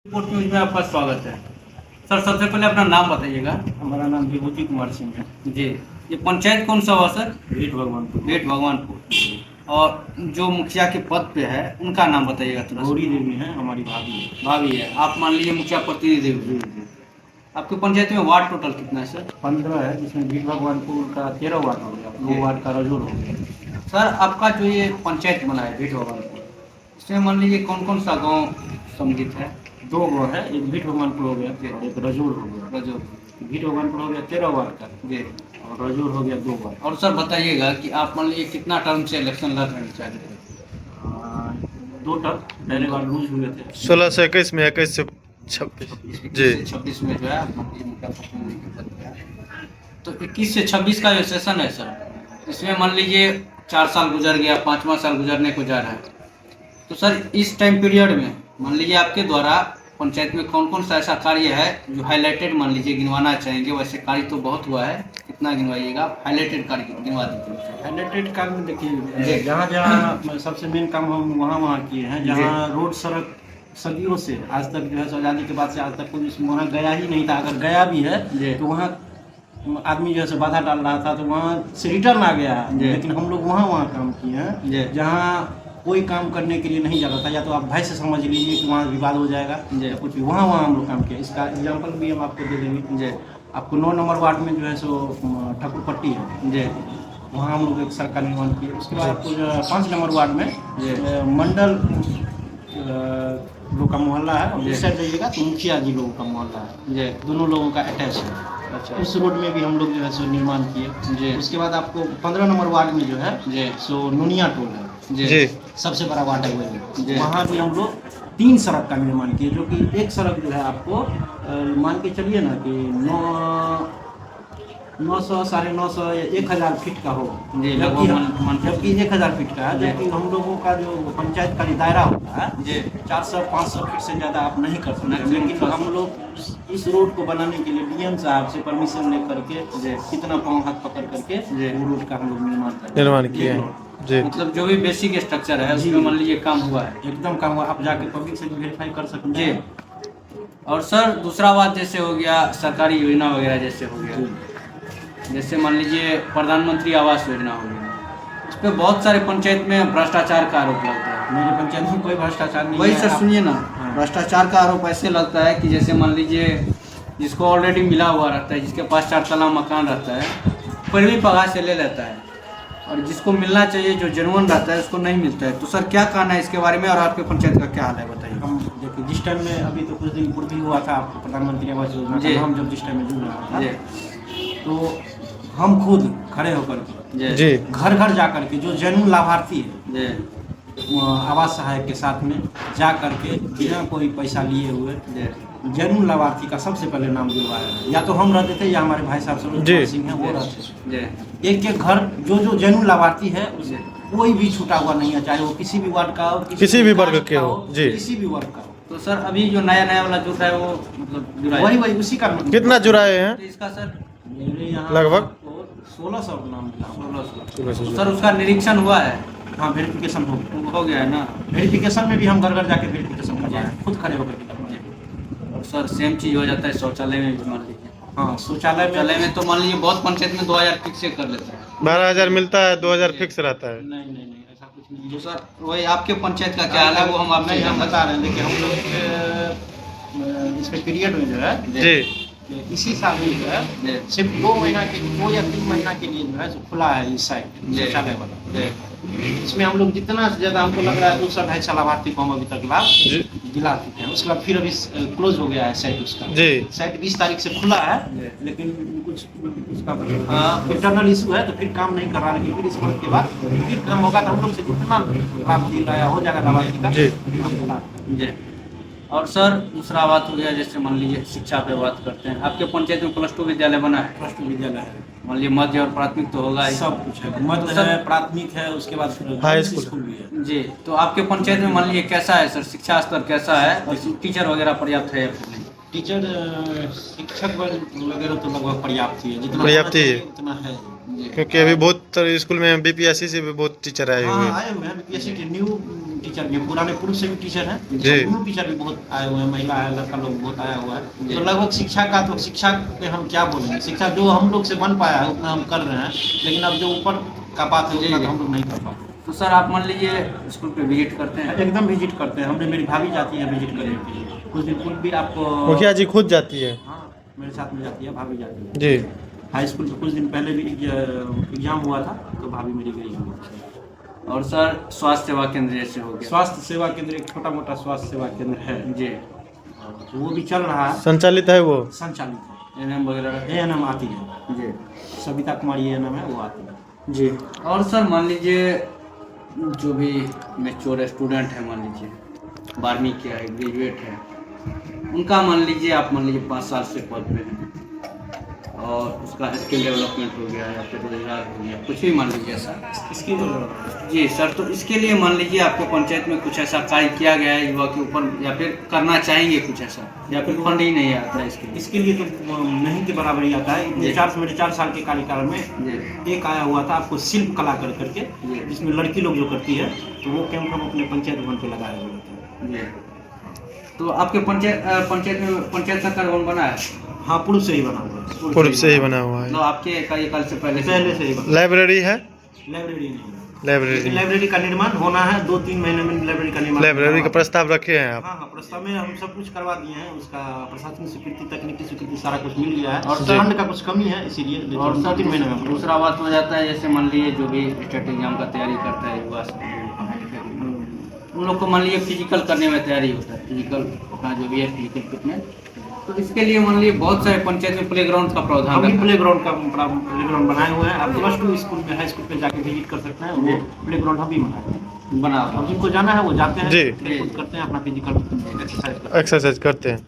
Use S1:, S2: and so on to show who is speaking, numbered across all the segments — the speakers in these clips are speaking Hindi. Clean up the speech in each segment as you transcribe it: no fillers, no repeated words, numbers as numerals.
S1: रिपोर्ट न्यूज में आपका स्वागत है। सर, सबसे पहले अपना नाम बताइएगा।
S2: हमारा नाम विभूति कुमार सिंह है।
S1: जी। ये पंचायत कौन सा हुआ सर?
S2: भेट भगवानपुर।
S1: भेट भगवानपुर। और जो मुखिया के पद पे है उनका नाम बताइएगा थोड़ा सा।
S2: गौरी देवी है, हमारी भाभी है।
S1: भाभी है, आप मान लीजिए मुखिया प्रतिनिधि
S2: जी
S1: हो।
S2: जी।
S1: आपके पंचायत में वार्ड टोटल कितना है सर?
S2: 15 है, जिसमें भेट भगवानपुर का 13 वार्ड हो गया, 2 वार्ड का रजोर हो गया।
S1: सर, आपका जो ये पंचायत बना है भेट भगवानपुर, इसमें मान लीजिए कौन कौन सा गाँव सम्मिलित है?
S2: 2 गाँव है, एक भेट भगवानपुर हो गया और एक रजोर हो गया।
S1: रजो।
S2: भेट भगवानपुर हो गया 13 वार्ड का
S1: जी।
S2: और रजोर हो गया 2 वार्ड।
S1: और सर बताइएगा कि आप मान लीजिए कितना टर्म से इलेक्शन लड़ रहे हैं?
S2: 2 टर्म पहले बार लूज हुए थे।
S3: 16 से 21 में, 21 से 26 जी।
S1: 26 में जो है तो 21 से 26 का जो सेशन है सर, इसमें मान लीजिए 4 साल गुजर गया, 5वां साल गुजरने को जा रहा है। तो सर इस टाइम पीरियड में मान लीजिए आपके द्वारा पंचायत में कौन कौन सा ऐसा कार्य है जो हाईलाइटेड मान लीजिए गिनवाना चाहेंगे? वैसे कार्य तो बहुत हुआ है, कितना गिनवाइएगा? हाईलाइटेड कार्य गिनवा दीजिए।
S2: हाईलाइटेड काम में देखिए, जहाँ जहाँ सबसे मेन काम हम वहाँ किए हैं। जहाँ रोड सड़क सदियों से आज तक जो है आज़ादी के बाद से आज तक कोई वहाँ गया ही नहीं था। अगर गया भी है तो वहाँ आदमी जो है बाधा डाल रहा था, तो वहाँ से रिटर्न आ गया। लेकिन हम लोग वहाँ काम किए हैं जहाँ कोई काम करने के लिए नहीं जाता था। या तो आप भाई से समझ लीजिए कि वहाँ विवाद हो जाएगा या कुछ भी, वहाँ हम लोग काम किया। इसका एग्जाम्पल भी हम आपको दे देंगे। आपको 9 नंबर वार्ड में जो है सो ठाकुर पट्टी है, वहाँ हम लोग एक सड़क का निर्माण किए। उसके बाद आपको जो 5 नंबर वार्ड में मंडल लोग का मोहल्ला है, और उस साइड जाइएगा तो मुखिया जी लोगों का मोहल्ला है, दोनों लोगों का अटैच है। अच्छा, उस रोड में भी हम लोग जो है सो निर्माण किए। उसके बाद आपको 15 नंबर वार्ड में जो है सो नुनिया टोल है,
S3: जी।
S2: सबसे बड़ा वार्ड है वही। वहाँ भी हम लोग 3 सड़क का निर्माण किए, जो कि एक सड़क जो है आपको मान के चलिए ना कि 900 950 1000 फीट का हो, जबकि 1000 फीट का है। जबकि हम लोगों का जो पंचायत का दायरा होता है 400-500 फीट से ज़्यादा आप नहीं कर सकते। लेकिन हम लोग इस रोड को बनाने के लिए डीएम साहब से परमिशन ले करके कितना पाँव हाथ पकड़ करके वो रोड का हम लोग निर्माण
S3: किया है जी।
S1: मतलब जो भी बेसिक स्ट्रक्चर है उसमें मान लीजिए काम हुआ है,
S2: एकदम काम हुआ। आप जाके पब्लिक से वेरीफाई कर सकते हैं।
S1: और सर दूसरा बात जैसे हो गया सरकारी योजना वगैरह, जैसे हो गया, जैसे मान लीजिए प्रधानमंत्री आवास योजना हो गया, उस पर बहुत सारे पंचायत में भ्रष्टाचार का आरोप लगता है।
S2: मेरे पंचायत में कोई भ्रष्टाचार नहीं है।
S1: वही सर सुनिए ना, भ्रष्टाचार का आरोप ऐसे लगता है कि जैसे मान लीजिए जिसको ऑलरेडी मिला हुआ रहता है, जिसके पास 4 तला मकान रहता है, पैरवी पगार से ले लेता है, और जिसको मिलना चाहिए जो जेन्युइन रहता है उसको नहीं मिलता है। तो सर क्या कहना है इसके बारे में, और आपके पंचायत का क्या हाल है बताइए।
S2: हम देखिए, जिस टाइम में अभी तो कुछ दिन पूर्व ही हुआ था आपको प्रधानमंत्री आवास योजना का, हम जब जिस टाइम में जुड़ रहा था तो हम खुद खड़े होकर के घर घर जा करके जो जेन्युइन लाभार्थी है आवास सहायक के साथ में जा करके बिना कोई पैसा लिए हुए जेन्युइन लाभार्थी का सबसे पहले नाम दिलवाया। या तो हम रहते थे या हमारे भाई साहब सरोज सिंह हैं वो रहते थे। एक घर जो जेन्युइन लाभार्थी है उसे कोई भी छूटा हुआ नहीं है, चाहे वो किसी भी वार्ड का हो, किसी भी वर्ग के हो, किसी भी वर्ग का हो।
S1: तो सर अभी जो नया वाला जुड़ रहा है वो मतलब
S2: वही उसी का
S3: कितना जुड़ाए हैं?
S1: तो इसका सर
S2: मेरे यहाँ
S3: लगभग
S2: 1600 नाम मिला।
S1: 1600। सर उसका निरीक्षण हुआ है?
S2: हाँ, वेरिफिकेशन
S1: हो गया है ना।
S2: वेरिफिकेशन में भी हम घर घर जाके वेरिफिकेशन करवाए, खुद खड़े होकर के करवाए।
S1: और सर सेम चीज़ हो जाता है शौचालय में भी मान लीजिए।
S2: हाँ, शौचालय में
S1: तो मान लीजिए बहुत पंचायत में 2000 फिक्स से कर लेता है।
S3: 12,000 मिलता है, 2,000 फिक्स रहता है।
S2: नहीं ऐसा कुछ नहीं।
S1: जो सर वही आपके पंचायत का क्या हाल है वो हम आपसे
S2: बता रहे हैं। देखिए हम लोग इसमें पीरियड में जो है
S3: जी
S2: इसी साल में जो है सिर्फ 2 या 3 महीना के लिए जो है खुला है इस साइट शौचालय वाला। इसमें हम लोग जितना से ज़्यादा हमको लग रहा है 200-250 लाभार्थी को हम अभी तक लाभ दिला चुके हैं। उसके बाद फिर अभी क्लोज हो गया है साइट उसका। साइट 20 तारीख से खुला है, लेकिन कुछ उसका इंटरनल इशू है तो फिर काम नहीं कर रहा। लेकिन फिर इस मंथ के बाद फिर काम होगा तो हम लोग से जितना लाभ दिल रहा हो जाएगा लाभार्थी का।
S1: और सर दूसरा बात हो गया, जैसे मान लीजिए शिक्षा पे बात करते हैं। आपके पंचायत में +2 विद्यालय बना है?
S2: +2 विद्यालय है।
S1: मान लीजिए मध्य और प्राथमिक तो होगा ही।
S2: सब कुछ है, मध्य है, प्राथमिक है, उसके बाद
S3: हाई
S2: स्कूल भी है।
S1: जी। तो आपके पंचायत में मान लीजिए कैसा है सर, शिक्षा स्तर कैसा है, और टीचर वगैरह पर्याप्त है या फिर नहीं?
S2: टीचर शिक्षक वगैरह तो लगभग पर्याप्त ही है, जितना उतना है।
S3: क्योंकि अभी बहुत स्कूल में बीपीएससी से भी बहुत टीचर आए हुए हैं।
S2: आए हुए हैं बीपीएससी के न्यू टीचर भी पुराने पुरुष से भी टीचर हैं,
S3: जी।
S2: दोनों टीचर भी बहुत आए हुए हैं, महिला है, लड़का लोग बहुत आया हुआ है। तो लगभग शिक्षा का, तो शिक्षा पे हम क्या बोलेंगे, शिक्षा जो हम लोग से बन पाया है उतना हम कर रहे हैं, लेकिन अब जो ऊपर का बात है उतना तो हम लोग नहीं कर पाते।
S1: तो सर आप मान लीजिए स्कूल पे विजिट करते हैं?
S2: एकदम विजिट करते हैं, हमने, मेरी भाभी जाती है विजिट करने के लिए, कुछ दिन पूर्व भी आपको।
S3: मुखिया जी खुद जाती है?
S2: हाँ, मेरे साथ में जाती है, भाभी जाती है
S3: जी।
S2: हाई स्कूल में। कुछ दिन पहले भी एग्जाम हुआ था तो भाभी मेरी गई हुई।
S1: और सर स्वास्थ्य सेवा केंद्र जैसे हो गया,
S2: स्वास्थ्य सेवा केंद्र एक छोटा मोटा स्वास्थ्य सेवा केंद्र है
S1: जी,
S2: तो वो भी चल रहा है,
S3: संचालित है वो?
S2: संचालित है।
S1: एनएम वगैरह
S2: एएनएम आती है
S1: जी
S2: सविता कुमारी एएनएम है, वो आती है
S3: जी।
S1: और सर मान लीजिए जो भी मैच्योर स्टूडेंट है, मान लीजिए 12वीं किया है, ग्रेजुएट है, उनका मान लीजिए आप मान लीजिए 5 साल से पद पे हैं और उसका स्किल डेवलपमेंट हो गया या फिर रोजगार हो गया, कुछ भी मान लीजिए सर
S2: इसकी।
S1: जी सर, तो इसके लिए मान लीजिए आपके पंचायत में कुछ ऐसा कार्य किया गया है युवा के ऊपर, या फिर करना चाहेंगे कुछ ऐसा, या फिर फंड ही नहीं आता है इसके लिए?
S2: इसके लिए तो नहीं के बराबर ही आता है।
S1: जी।
S2: मेरे 4 साल के कार्यकाल में
S1: जी
S2: एक आया हुआ था आपको शिल्प कला कर करके,
S1: जी।
S2: जिसमें लड़की लोग जो करती है, तो वो कैंप हम अपने पंचायत भवन पे लगाए हुए थे।
S1: जी। तो आपके पंचायत में पंचायत सरकार भवन बना है?
S2: हाँ, पूर्व से ही बना हुआ है,
S3: पूर्व से ही बना हुआ है।
S1: मतलब आपके कार्यकाल से पहले
S2: से ही बना।
S3: लाइब्रेरी है?
S2: लाइब्रेरी नहीं,
S3: लाइब्रेरी,
S2: लेकिन लाइब्रेरी का निर्माण होना है, 2-3 महीने में लाइब्रेरी का निर्माण।
S3: लाइब्रेरी का प्रस्ताव रखे हैं आप?
S2: हाँ हाँ, प्रस्ताव में हम सब कुछ करवा दिए हैं, उसका प्रशासनिक स्वीकृति, तकनीकी स्वीकृति, सारा कुछ मिल गया है, और
S3: जी।
S2: फंड का कुछ कमी है, इसीलिए
S1: और सर
S2: 2-3 महीने में।
S1: दूसरा बात हो जाता है, जैसे मान लीजिए जो भी स्टेट एग्जाम का तैयारी करता है युवा, उन लोग को मान लीजिए फिजिकल करने में तैयारी होता है, फिजिकल अपना जो भी है फिजिकल फिटनेस, तो इसके लिए मान लीजिए बहुत सारे पंचायत में प्लेग्राउंड का प्रावधान
S2: हम भी
S1: रखा है।
S2: प्लेग्राउंड का बड़ा प्लेग्राउंड बनाए हुए हैं, आप +2 स्कूल में, हाई स्कूल पे जाके विजिट कर सकते हैं, वो प्लेग्राउंड हम भी बनाए हैं।
S1: बना
S2: अब जिनको जाना है वो जाते हैं,
S3: जी।
S2: खेल-कूद करते हैं, अपना फिजिकल एक्सरसाइज करते हैं।
S3: एक्सरसाइज करते हैं।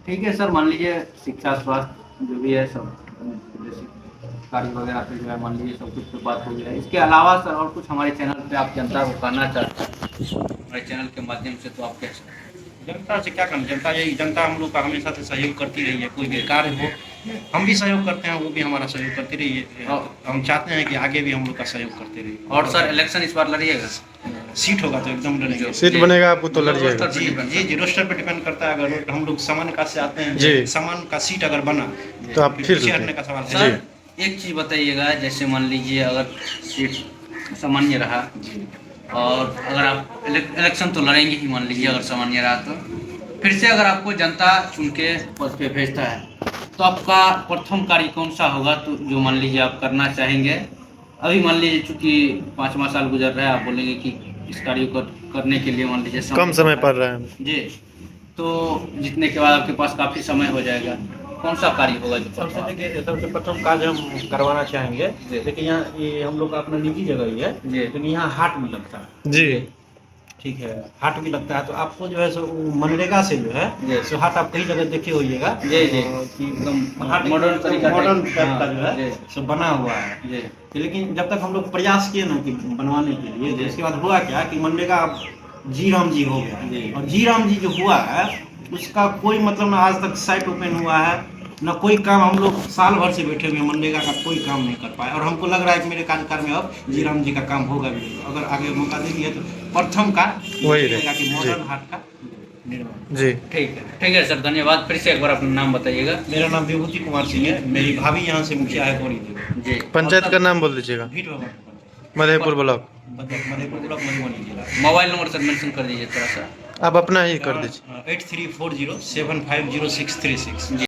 S1: ठीक है सर, मान लीजिए शिक्षा स्वास्थ्य जो भी है सब कार्य वगैरह पे जो है मान लीजिए सब कुछ पे बात हो गया है। इसके अलावा सर और कुछ हमारे चैनल पे आप जनता को कहना चाहते हैं हमारे चैनल के माध्यम से, तो आप कह सकते हैं?
S2: जनता से क्या करना, जनता हम लोग का हमेशा से सहयोग करती रही है, कोई भी कार्य हो हम भी सहयोग करते हैं, वो भी हमारा सहयोग करती रही है, हम चाहते हैं कि आगे भी हम लोग का सहयोग करते रहिए।
S1: और सर इलेक्शन इस बार लड़िएगा?
S2: सीट होगा तो एकदम लड़ेंगे।
S3: सीट बनेगा आपको तो लड़ जाएगा।
S2: जी, रोस्टर पे डिपेंड करता है, अगर हम लोग सामान्य कास्ट से आते हैं,
S3: जी।
S2: सामान्य का सीट अगर बना
S3: तो आप फिर
S2: पीछे हटने का सवाल है।
S1: सर एक चीज़ बताइएगा, जैसे मान लीजिए अगर सीट सामान्य रहा और अगर आप इलेक्शन तो लड़ेंगे ही, मान लीजिए अगर सामान्य रहा, तो फिर से अगर आपको जनता चुन के पद पे भेजता है तो आपका प्रथम कार्य कौन सा होगा, तो जो मान लीजिए आप करना चाहेंगे? अभी मान लीजिए चूंकि 5वां साल गुजर रहा है, आप बोलेंगे कि इस कार्य को करने के लिए मान लीजिए
S3: कम समय पड़ रहा है
S1: जी, तो जीतने के बाद आपके पास काफ़ी समय हो जाएगा, कौन सा कार्य होगा जो
S2: सबसे देखिए, सबसे प्रथम कार्य हम करवाना चाहेंगे, लेकिन यहाँ ये हम लोग का अपना निजी जगह ही है,
S1: जी।
S2: लेकिन यहाँ हाट भी लगता है।
S3: जी।
S2: ठीक है, हाट भी लगता है, तो आपको जो है सो मनरेगा से जो है
S1: जी।
S2: सो हाट आप कई जगह देखे होइएगा
S1: जी जी
S2: कि
S1: एकदम
S2: हाट
S1: मॉडर्न तरीका
S2: मॉडर्न
S1: टाइप।
S2: टाइप का जो
S1: हाँ,
S2: है
S1: जी।
S2: सो बना हुआ है।
S1: जी
S2: लेकिन जब तक हम लोग प्रयास किए ना कि बनवाने के लिए, तो इसके बाद हुआ क्या कि मनरेगा अब जी राम जी हो गया,
S1: जी।
S2: और जी राम जी जो हुआ है उसका कोई मतलब ना आज तक साइट ओपन हुआ है, ना कोई काम, हम लोग साल भर से बैठे हुए हैं, मनरेगा का कोई काम नहीं कर पाए, और हमको लग रहा है कि मेरे कार्यकाल में अब जी राम जी का काम होगा भी, अगर आगे मौका दे दिया तो प्रथम का
S3: वही
S2: रहेगा कि
S3: जी।
S2: मॉडर्न हाट का निर्माण।
S3: जी।
S1: ठीक है सर, धन्यवाद। फिर से एक बार अपना नाम बताइएगा।
S2: मेरा नाम विभूति कुमार सिंह है, मेरी भाभी यहाँ से मुखिया है गौरी देवी,
S1: जी
S3: पंचायत का नाम बोल दीजिएगा?
S2: भीट भवन
S3: मधेपुर ब्लॉक,
S2: मधेपुर ब्लॉक, मधुबनी जिला।
S1: मोबाइल नंबर सर मेंशन कर दीजिए थोड़ा सा।
S3: आप अपना ही कर दीजिए।
S2: 8340750636।